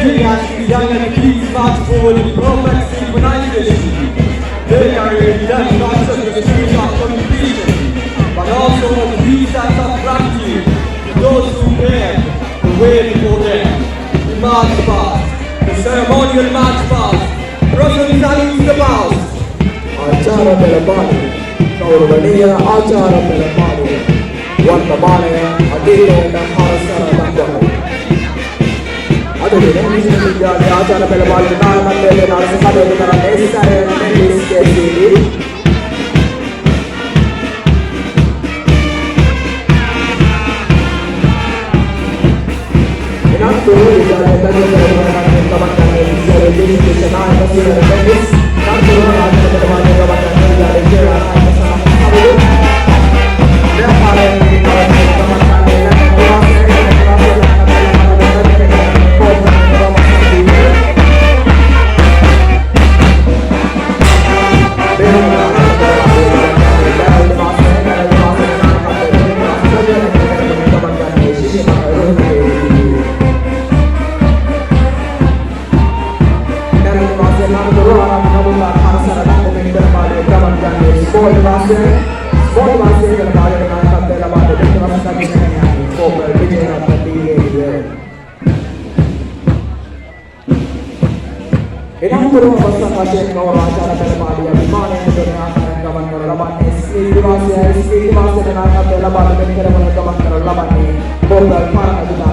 Today as the young and please march forward in perfect synchronization. They are done not just the spirit of completion, but also of peace and of gratitude to those who paved the way before them. The march past, the ceremonial march past, Russell salutes the past. आचार बेलपानी गौरवनीय आचार बेलपानी वर्तमाने अतीतेन हरसर दंगल अदुदिने विश्वविद्यालय आचार बेलपानी नामन्देले नरसिंहदेव ತರ ನೇಸರೆ ನೆಲ್ಲಿಸ್ಕೇಸಿರಿ इनातु विद्यालय तजरबे कमंडले विद्यालय दिशनाय कसिरे बेनिस नातु आचार बेलपानी कमंडले विद्यालय केरा साबु व्यापारे कमंडले Bombal Park